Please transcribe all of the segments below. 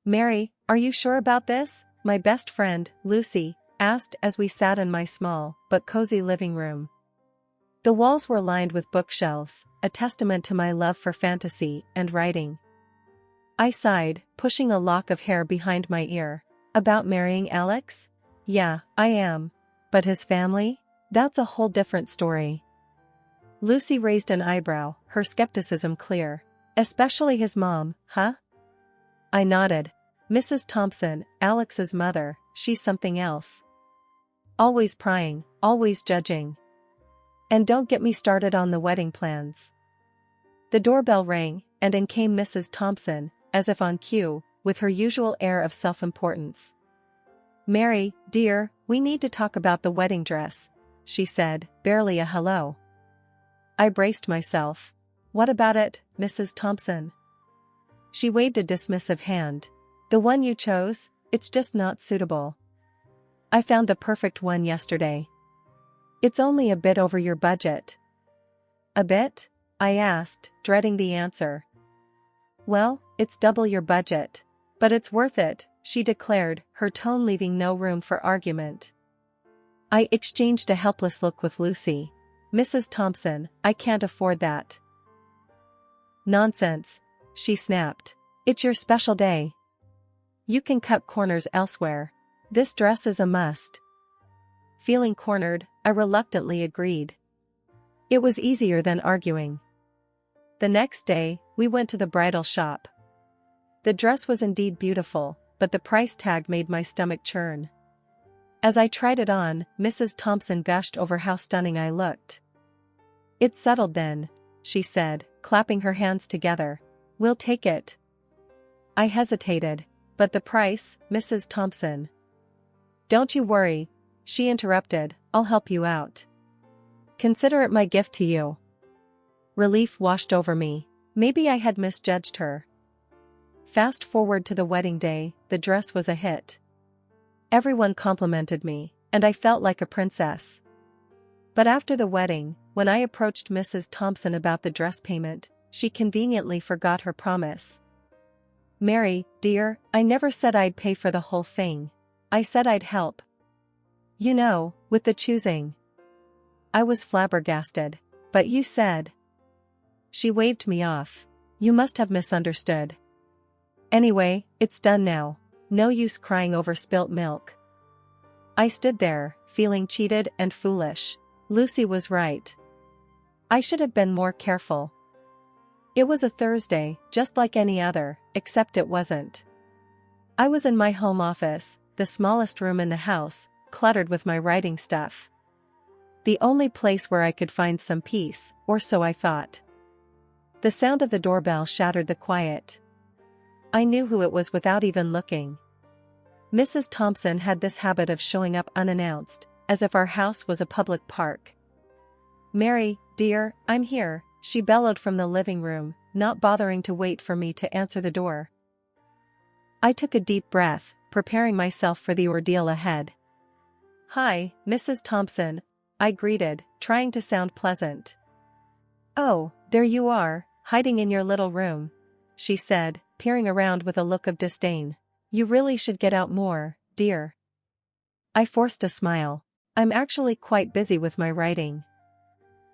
Mary, are you sure about this? My best friend, Lucy, asked as we sat in my small but cozy living room. The walls were lined with bookshelves, a testament to my love for fantasy and writing. I sighed, pushing a lock of hair behind my ear. About marrying Alex? Yeah, I am. But his family? That's a whole different story. Lucy raised an eyebrow, her skepticism clear. Especially his mom, huh? I nodded. Mrs. Thompson, Alex's mother, she's something else. Always prying, always judging. And don't get me started on the wedding plans. The doorbell rang, and in came Mrs. Thompson, as if on cue, with her usual air of self-importance. Mary, dear, we need to talk about the wedding dress, she said, barely a hello. I braced myself. What about it, Mrs. Thompson? She waved a dismissive hand. The one you chose, it's just not suitable. I found the perfect one yesterday. It's only a bit over your budget. A bit? I asked, dreading the answer. Well, it's double your budget. But it's worth it, she declared, her tone leaving no room for argument. I exchanged a helpless look with Lucy. Mrs. Thompson, I can't afford that. Nonsense, she snapped. It's your special day. You can cut corners elsewhere. This dress is a must. Feeling cornered, I reluctantly agreed. It was easier than arguing. The next day, we went to the bridal shop. The dress was indeed beautiful, but the price tag made my stomach churn. As I tried it on, Mrs. Thompson gushed over how stunning I looked. It's settled then, she said, clapping her hands together. We'll take it. I hesitated. But the price, Mrs. Thompson. Don't you worry, she interrupted, I'll help you out. Consider it my gift to you. Relief washed over me. Maybe I had misjudged her. Fast forward to the wedding day, the dress was a hit. Everyone complimented me, and I felt like a princess. But after the wedding, when I approached Mrs. Thompson about the dress payment, she conveniently forgot her promise. Mary, dear, I never said I'd pay for the whole thing. I said I'd help. You know, with the choosing. I was flabbergasted. But you said. She waved me off. You must have misunderstood. Anyway, it's done now. No use crying over spilt milk. I stood there, feeling cheated and foolish. Lucy was right. I should have been more careful. It was a Thursday, just like any other, except it wasn't. I was in my home office, the smallest room in the house, cluttered with my writing stuff. The only place where I could find some peace, or so I thought. The sound of the doorbell shattered the quiet. I knew who it was without even looking. Mrs. Thompson had this habit of showing up unannounced, as if our house was a public park. Mary, dear, I'm here, she bellowed from the living room, not bothering to wait for me to answer the door. I took a deep breath, preparing myself for the ordeal ahead. Hi, Mrs. Thompson, I greeted, trying to sound pleasant. Oh, there you are, hiding in your little room, she said, peering around with a look of disdain. You really should get out more, dear. I forced a smile. I'm actually quite busy with my writing.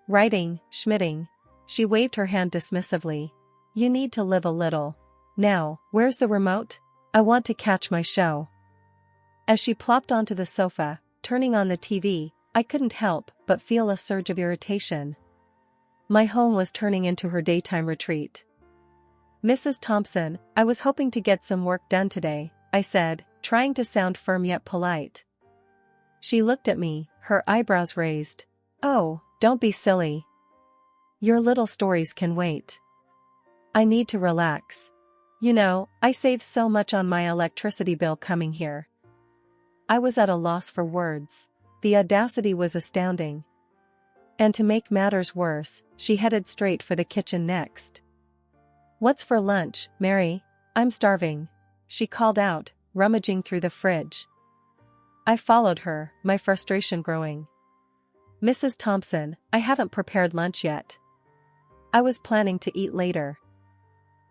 Writing, schmitting. She waved her hand dismissively. You need to live a little. Now, where's the remote? I want to catch my show. As she plopped onto the sofa, turning on the TV, I couldn't help but feel a surge of irritation. My home was turning into her daytime retreat. Mrs. Thompson, I was hoping to get some work done today, I said, trying to sound firm yet polite. She looked at me, her eyebrows raised. Oh, don't be silly. Your little stories can wait. I need to relax. You know, I save so much on my electricity bill coming here. I was at a loss for words. The audacity was astounding. And to make matters worse, she headed straight for the kitchen next. What's for lunch, Mary? I'm starving, she called out, rummaging through the fridge. I followed her, my frustration growing. Mrs. Thompson, I haven't prepared lunch yet. I was planning to eat later.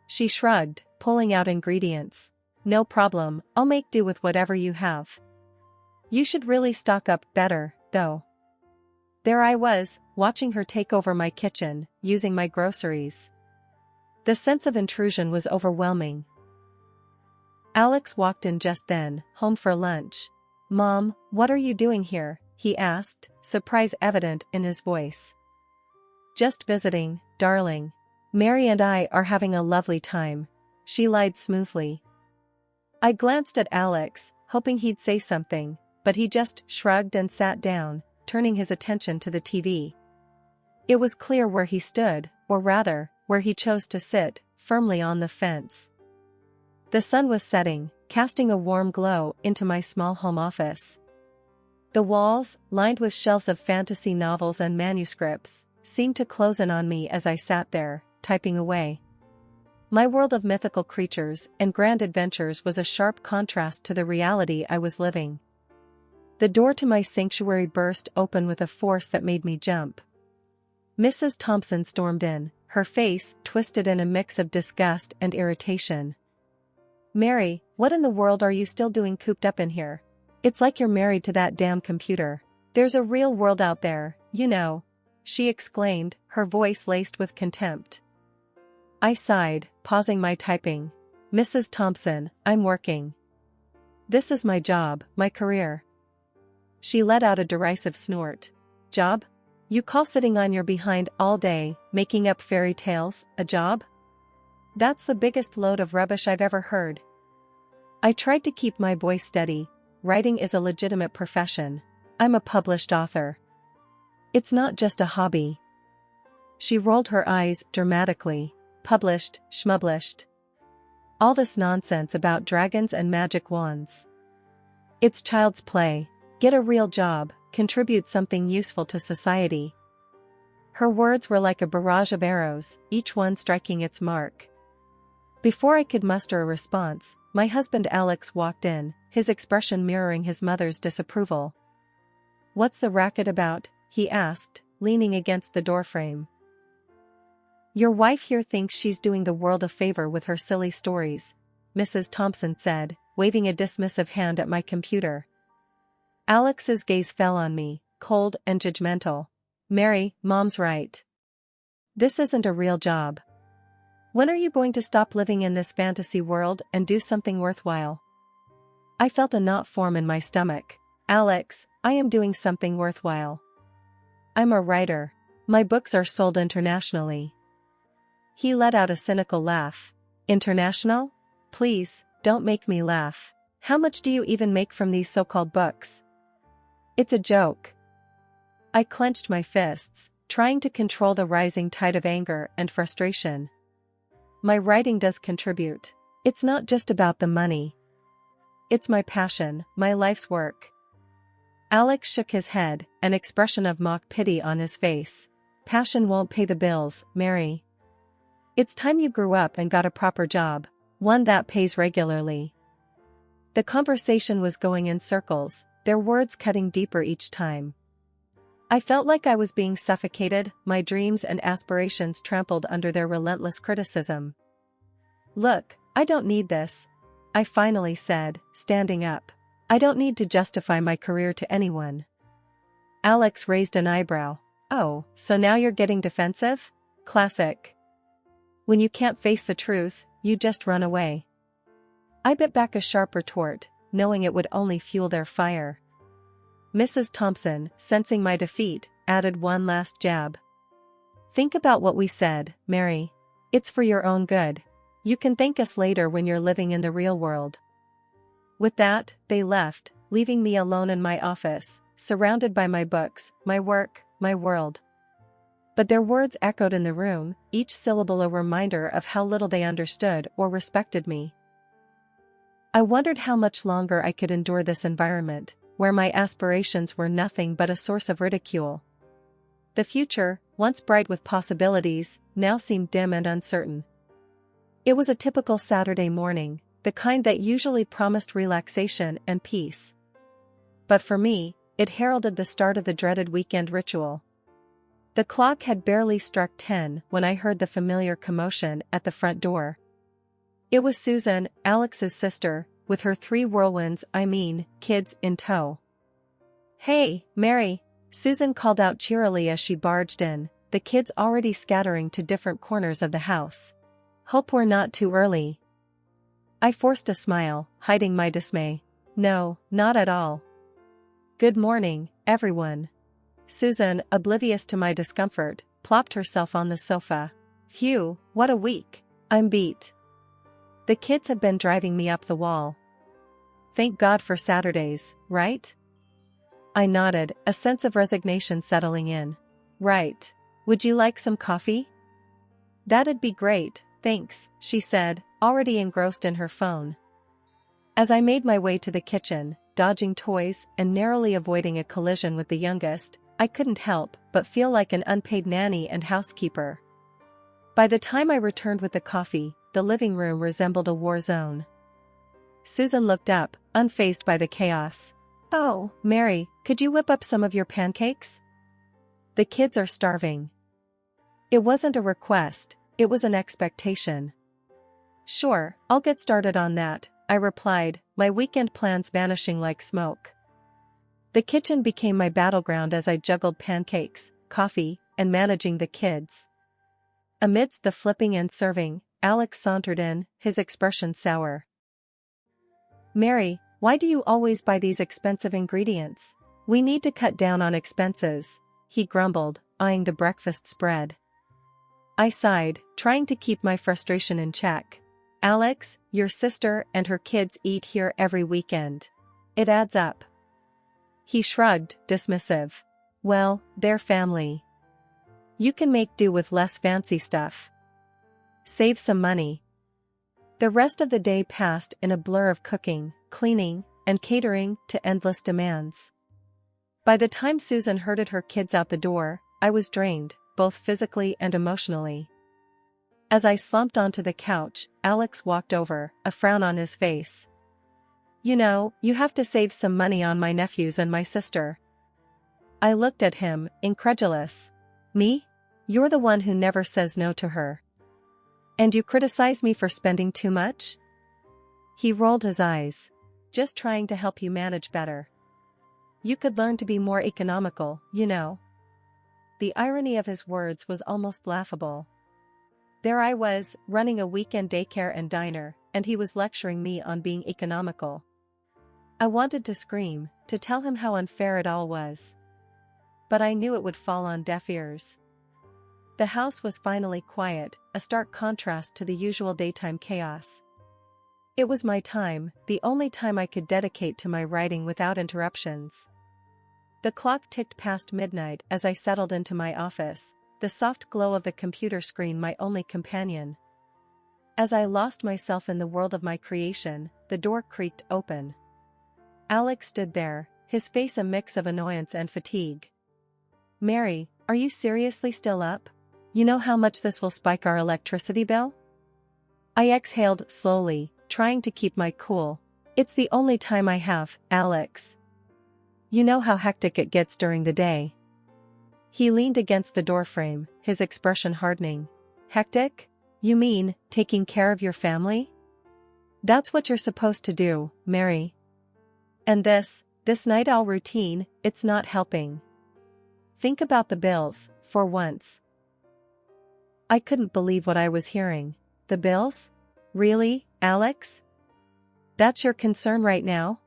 She shrugged, pulling out ingredients. No problem, I'll make do with whatever you have. You should really stock up better, though. There I was, watching her take over my kitchen, using my groceries. The sense of intrusion was overwhelming. Alex walked in just then, home for lunch. "Mom, what are you doing here?" he asked, surprise evident in his voice. "Just visiting, darling. Mary and I are having a lovely time," she lied smoothly. I glanced at Alex, hoping he'd say something, but he just shrugged and sat down, turning his attention to the TV. It was clear where he stood, or rather, where he chose to sit, firmly on the fence. The sun was setting, casting a warm glow into my small home office. The walls, lined with shelves of fantasy novels and manuscripts, seemed to close in on me as I sat there, typing away. My world of mythical creatures and grand adventures was a sharp contrast to the reality I was living. The door to my sanctuary burst open with a force that made me jump. Mrs. Thompson stormed in, her face twisted in a mix of disgust and irritation. "Mary, what in the world are you still doing cooped up in here? It's like you're married to that damn computer. There's a real world out there, you know," she exclaimed, her voice laced with contempt. I sighed, pausing my typing. "Mrs. Thompson, I'm working. This is my job, my career." She let out a derisive snort. "Job? You call sitting on your behind all day, making up fairy tales, a job? That's the biggest load of rubbish I've ever heard." I tried to keep my voice steady. "Writing is a legitimate profession. I'm a published author. It's not just a hobby." She rolled her eyes dramatically. "Published, schmublished. All this nonsense about dragons and magic wands. It's child's play. Get a real job, contribute something useful to society." Her words were like a barrage of arrows, each one striking its mark. Before I could muster a response, my husband Alex walked in, his expression mirroring his mother's disapproval. "What's the racket about?" he asked, leaning against the doorframe. "Your wife here thinks she's doing the world a favor with her silly stories," Mrs. Thompson said, waving a dismissive hand at my computer. Alex's gaze fell on me, cold and judgmental. "Mary, Mom's right. This isn't a real job. When are you going to stop living in this fantasy world and do something worthwhile?" I felt a knot form in my stomach. "Alex, I am doing something worthwhile. I'm a writer. My books are sold internationally." He let out a cynical laugh. "International? Please, don't make me laugh. How much do you even make from these so-called books?" "It's a joke." I clenched my fists, trying to control the rising tide of anger and frustration. "My writing does contribute. It's not just about the money. It's my passion, my life's work." Alex shook his head, an expression of mock pity on his face. "Passion won't pay the bills, Mary. It's time you grew up and got a proper job, one that pays regularly." The conversation was going in circles, their words cutting deeper each time. I felt like I was being suffocated, my dreams and aspirations trampled under their relentless criticism. "Look, I don't need this," I finally said, standing up. "I don't need to justify my career to anyone." Alex raised an eyebrow. "Oh, so now you're getting defensive? Classic. When you can't face the truth, you just run away." I bit back a sharp retort, knowing it would only fuel their fire. Mrs. Thompson, sensing my defeat, added one last jab. "Think about what we said, Mary. It's for your own good. You can thank us later when you're living in the real world." With that, they left, leaving me alone in my office, surrounded by my books, my work, my world. But their words echoed in the room, each syllable a reminder of how little they understood or respected me. I wondered how much longer I could endure this environment, where my aspirations were nothing but a source of ridicule. The future, once bright with possibilities, now seemed dim and uncertain. It was a typical Saturday morning, the kind that usually promised relaxation and peace. But for me, it heralded the start of the dreaded weekend ritual. The clock had barely struck 10 when I heard the familiar commotion at the front door. It was Susan, Alex's sister, with her 3 kids in tow. "Hey, Mary," Susan called out cheerily as she barged in, the kids already scattering to different corners of the house. "Hope we're not too early." I forced a smile, hiding my dismay. "No, not at all. Good morning, everyone." Susan, oblivious to my discomfort, plopped herself on the sofa. "Phew, what a week. I'm beat. The kids have been driving me up the wall. Thank God for Saturdays, right?" I nodded, a sense of resignation settling in. "Right. Would you like some coffee?" "That'd be great, thanks," she said, already engrossed in her phone. As I made my way to the kitchen, dodging toys and narrowly avoiding a collision with the youngest, I couldn't help but feel like an unpaid nanny and housekeeper. By the time I returned with the coffee, the living room resembled a war zone. Susan looked up, unfazed by the chaos. "Oh, Mary, could you whip up some of your pancakes? The kids are starving." It wasn't a request, it was an expectation. "Sure, I'll get started on that," I replied, my weekend plans vanishing like smoke. The kitchen became my battleground as I juggled pancakes, coffee, and managing the kids. Amidst the flipping and serving, Alex sauntered in, his expression sour. "Mary, why do you always buy these expensive ingredients? We need to cut down on expenses," he grumbled, eyeing the breakfast spread. I sighed, trying to keep my frustration in check. "Alex, your sister and her kids eat here every weekend. It adds up." He shrugged, dismissive. "Well, they're family. You can make do with less fancy stuff. Save some money." The rest of the day passed in a blur of cooking, cleaning, and catering to endless demands. By the time Susan herded her kids out the door, I was drained, both physically and emotionally. As I slumped onto the couch, Alex walked over, a frown on his face. "You know, you have to save some money on my nephews and my sister." I looked at him, incredulous. "Me? You're the one who never says no to her. And you criticize me for spending too much?" He rolled his eyes. "Just trying to help you manage better. You could learn to be more economical, you know." The irony of his words was almost laughable. There I was, running a weekend daycare and diner, and he was lecturing me on being economical. I wanted to scream, to tell him how unfair it all was. But I knew it would fall on deaf ears. The house was finally quiet, a stark contrast to the usual daytime chaos. It was my time, the only time I could dedicate to my writing without interruptions. The clock ticked past midnight as I settled into my office, the soft glow of the computer screen my only companion. As I lost myself in the world of my creation, the door creaked open. Alex stood there, his face a mix of annoyance and fatigue. "Mary, are you seriously still up? You know how much this will spike our electricity bill?" I exhaled slowly, trying to keep my cool. "It's the only time I have, Alex. You know how hectic it gets during the day." He leaned against the doorframe, his expression hardening. "Hectic? You mean, taking care of your family? That's what you're supposed to do, Mary. And this night owl routine, it's not helping. Think about the bills, for once." I couldn't believe what I was hearing. The bills? Really, Alex? That's your concern right now?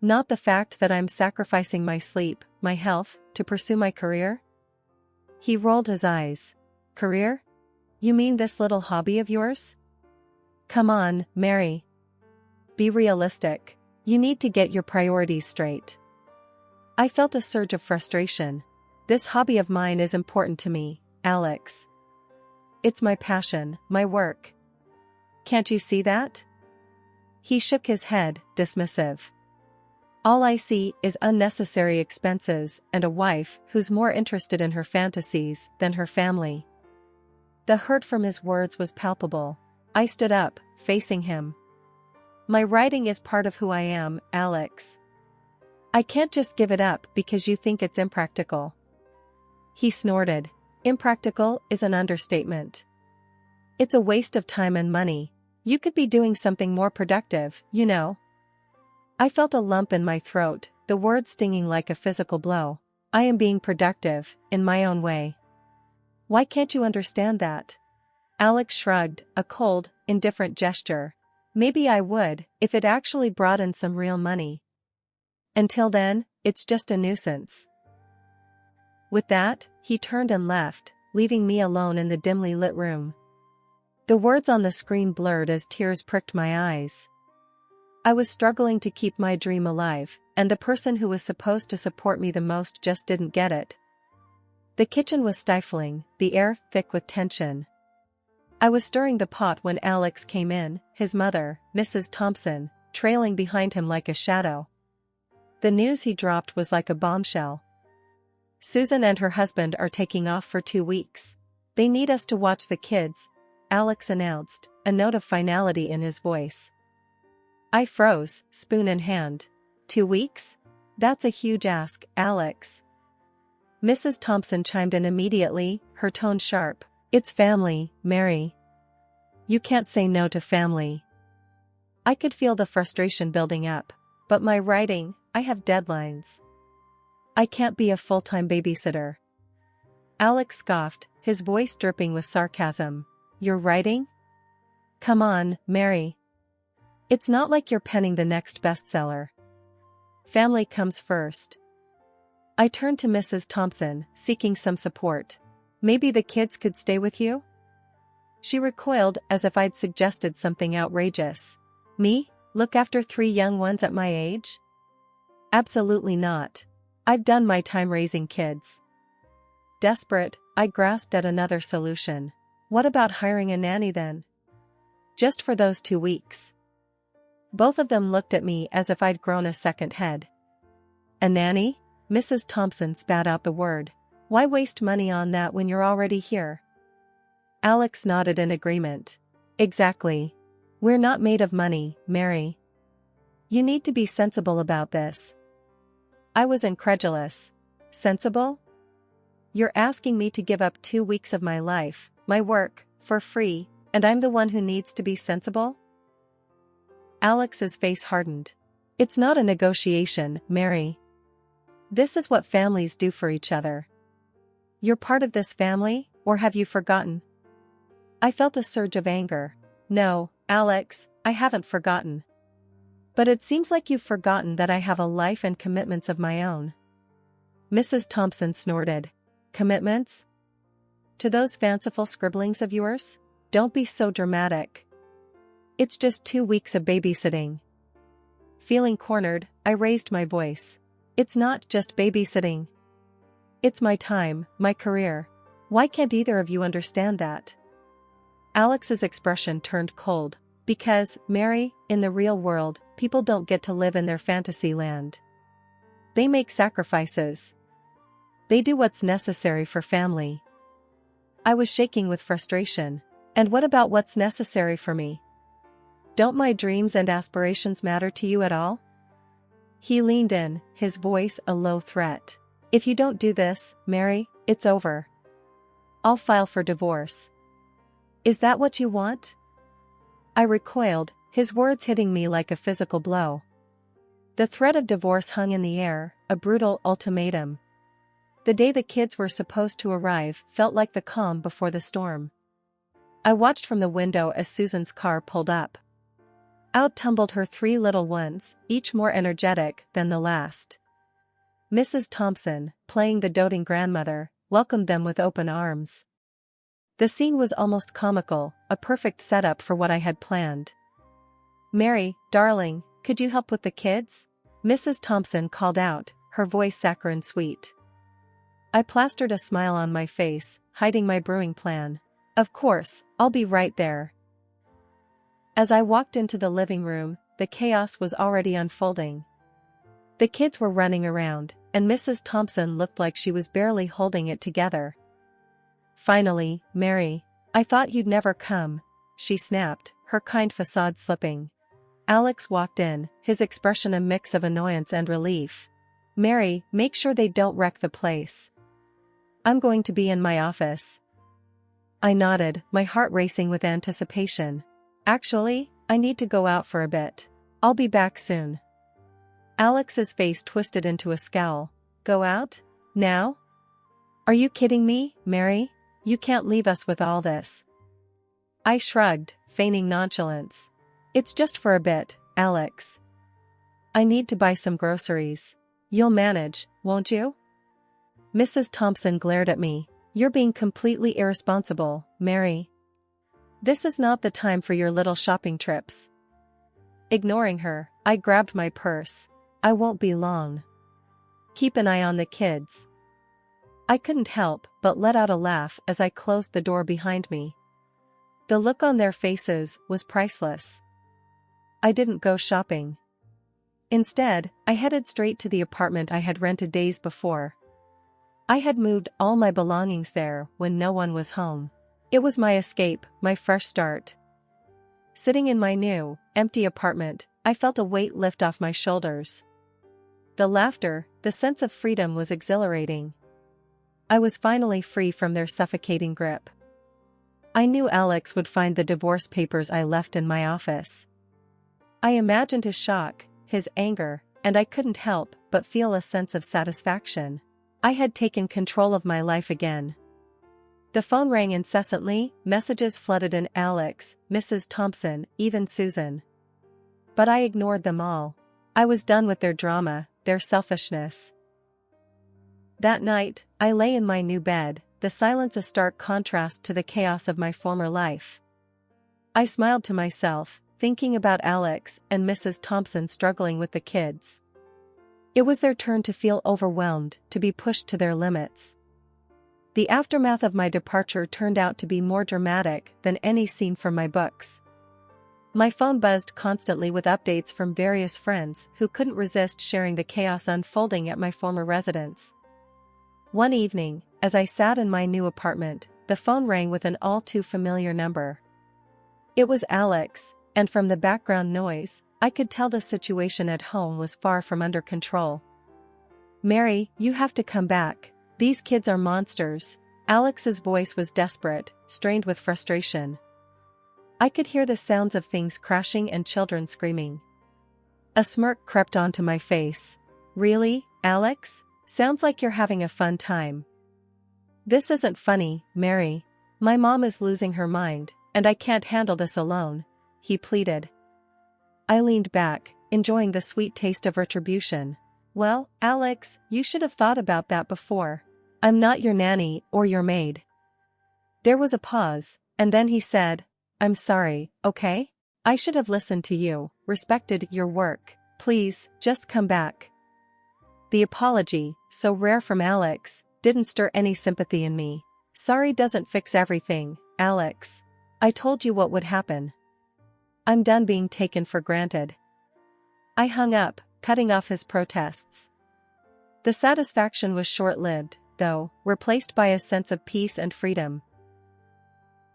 Not the fact that I'm sacrificing my sleep, my health, to pursue my career? He rolled his eyes. "Career? You mean this little hobby of yours? Come on, Mary. Be realistic. You need to get your priorities straight." I felt a surge of frustration. This hobby of mine is important to me, Alex. It's my passion, my work. Can't you see that? He shook his head, dismissive. "All I see is unnecessary expenses and a wife who's more interested in her fantasies than her family." The hurt from his words was palpable. I stood up, facing him. "My writing is part of who I am, Alex. I can't just give it up because you think it's impractical." He snorted. "Impractical is an understatement. It's a waste of time and money. You could be doing something more productive, you know. I felt a lump in my throat, the words stinging like a physical blow. I am being productive, in my own way. Why can't you understand that? Alex shrugged, a cold, indifferent gesture. Maybe I would, if it actually brought in some real money. Until then, it's just a nuisance. With that, he turned and left, leaving me alone in the dimly lit room. The words on the screen blurred as tears pricked my eyes. I was struggling to keep my dream alive, and the person who was supposed to support me the most just didn't get it. The kitchen was stifling, the air thick with tension. I was stirring the pot when Alex came in, his mother, Mrs. Thompson, trailing behind him like a shadow. The news he dropped was like a bombshell. Susan and her husband are taking off for 2 weeks. They need us to watch the kids, Alex announced, a note of finality in his voice. I froze, spoon in hand. 2 weeks? That's a huge ask, Alex. Mrs. Thompson chimed in immediately, her tone sharp. It's family, Mary. You can't say no to family. I could feel the frustration building up. But my writing, I have deadlines. I can't be a full-time babysitter. Alex scoffed, his voice dripping with sarcasm. You're writing? Come on, Mary. It's not like you're penning the next bestseller. Family comes first. I turned to Mrs. Thompson, seeking some support. Maybe the kids could stay with you? She recoiled as if I'd suggested something outrageous. Me? Look after 3 young ones at my age? Absolutely not. I've done my time raising kids. Desperate, I grasped at another solution. What about hiring a nanny then? Just for those 2 weeks. Both of them looked at me as if I'd grown a second head. A nanny? Mrs. Thompson spat out the word. Why waste money on that when you're already here? Alex nodded in agreement. Exactly. We're not made of money, Mary. You need to be sensible about this. I was incredulous. Sensible? You're asking me to give up 2 weeks of my life, my work, for free, and I'm the one who needs to be sensible? Alex's face hardened. It's not a negotiation, Mary. This is what families do for each other. You're part of this family, or have you forgotten? I felt a surge of anger. No, Alex, I haven't forgotten. But it seems like you've forgotten that I have a life and commitments of my own. Mrs. Thompson snorted. Commitments? To those fanciful scribblings of yours? Don't be so dramatic. It's just 2 weeks of babysitting. Feeling cornered, I raised my voice. It's not just babysitting. It's my time, my career. Why can't either of you understand that? Alex's expression turned cold. Because, Mary, in the real world, people don't get to live in their fantasy land. They make sacrifices. They do what's necessary for family. I was shaking with frustration. And what about what's necessary for me? Don't my dreams and aspirations matter to you at all? He leaned in, his voice a low threat. If you don't do this, Mary, it's over. I'll file for divorce. Is that what you want? I recoiled, his words hitting me like a physical blow. The threat of divorce hung in the air, a brutal ultimatum. The day the kids were supposed to arrive felt like the calm before the storm. I watched from the window as Susan's car pulled up. Out tumbled her 3 little ones, each more energetic than the last. Mrs. Thompson, playing the doting grandmother, welcomed them with open arms. The scene was almost comical, a perfect setup for what I had planned. Mary, darling, could you help with the kids? Mrs. Thompson called out, her voice saccharine sweet. I plastered a smile on my face, hiding my brewing plan. Of course, I'll be right there. As I walked into the living room, the chaos was already unfolding. The kids were running around, and Mrs. Thompson looked like she was barely holding it together. Finally, Mary, I thought you'd never come, she snapped, her kind facade slipping. Alex walked in, his expression a mix of annoyance and relief. Mary, make sure they don't wreck the place. I'm going to be in my office. I nodded, my heart racing with anticipation. Actually, I need to go out for a bit. I'll be back soon. Alex's face twisted into a scowl. Go out? Now? Are you kidding me, Mary? You can't leave us with all this. I shrugged, feigning nonchalance. It's just for a bit, Alex. I need to buy some groceries. You'll manage, won't you? Mrs. Thompson glared at me. You're being completely irresponsible, Mary. This is not the time for your little shopping trips. Ignoring her, I grabbed my purse. I won't be long. Keep an eye on the kids. I couldn't help but let out a laugh as I closed the door behind me. The look on their faces was priceless. I didn't go shopping. Instead, I headed straight to the apartment I had rented days before. I had moved all my belongings there when no one was home. It was my escape, my fresh start. Sitting in my new, empty apartment, I felt a weight lift off my shoulders. The laughter, the sense of freedom was exhilarating. I was finally free from their suffocating grip. I knew Alex would find the divorce papers I left in my office. I imagined his shock, his anger, and I couldn't help but feel a sense of satisfaction. I had taken control of my life again. The phone rang incessantly, messages flooded in. Alex, Mrs. Thompson, even Susan. But I ignored them all. I was done with their drama, their selfishness. That night, I lay in my new bed, the silence a stark contrast to the chaos of my former life. I smiled to myself, thinking about Alex and Mrs. Thompson struggling with the kids. It was their turn to feel overwhelmed, to be pushed to their limits. The aftermath of my departure turned out to be more dramatic than any scene from my books. My phone buzzed constantly with updates from various friends who couldn't resist sharing the chaos unfolding at my former residence. One evening, as I sat in my new apartment, the phone rang with an all-too-familiar number. It was Alex, and from the background noise, I could tell the situation at home was far from under control. Mary, you have to come back. These kids are monsters. Alex's voice was desperate, strained with frustration. I could hear the sounds of things crashing and children screaming. A smirk crept onto my face. Really, Alex? Sounds like you're having a fun time. This isn't funny, Mary. My mom is losing her mind, and I can't handle this alone, he pleaded. I leaned back, enjoying the sweet taste of retribution. Well, Alex, you should have thought about that before. I'm not your nanny or your maid. There was a pause, and then he said, I'm sorry, okay? I should have listened to you, respected your work. Please, just come back. The apology, so rare from Alex, didn't stir any sympathy in me. Sorry doesn't fix everything, Alex. I told you what would happen. I'm done being taken for granted. I hung up, cutting off his protests. The satisfaction was short-lived, though, replaced by a sense of peace and freedom.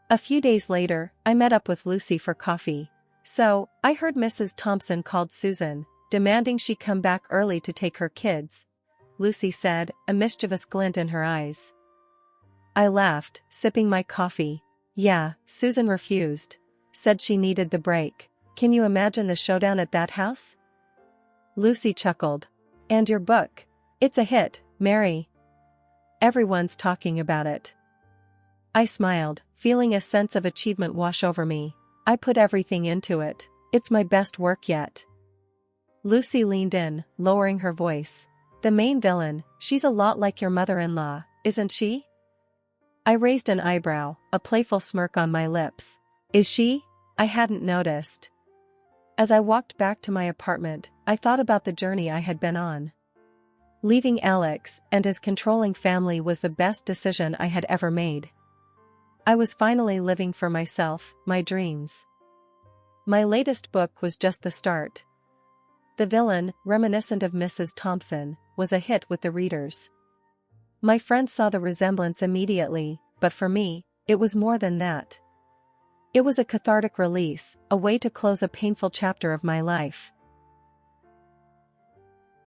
A few days later, I met up with Lucy for coffee. So, I heard Mrs. Thompson called Susan, demanding she come back early to take her kids, Lucy said, a mischievous glint in her eyes. I laughed, sipping my coffee. Yeah, Susan refused. Said she needed the break. Can you imagine the showdown at that house? Lucy chuckled. And your book? It's a hit, Mary. Everyone's talking about it. I smiled, feeling a sense of achievement wash over me. I put everything into it. It's my best work yet. Lucy leaned in, lowering her voice. The main villain, she's a lot like your mother-in-law, isn't she? I raised an eyebrow, a playful smirk on my lips. Is she? I hadn't noticed. As I walked back to my apartment, I thought about the journey I had been on. Leaving Alex and his controlling family was the best decision I had ever made. I was finally living for myself, my dreams. My latest book was just the start. The villain, reminiscent of Mrs. Thompson, was a hit with the readers. My friends saw the resemblance immediately, but for me, it was more than that. It was a cathartic release, a way to close a painful chapter of my life.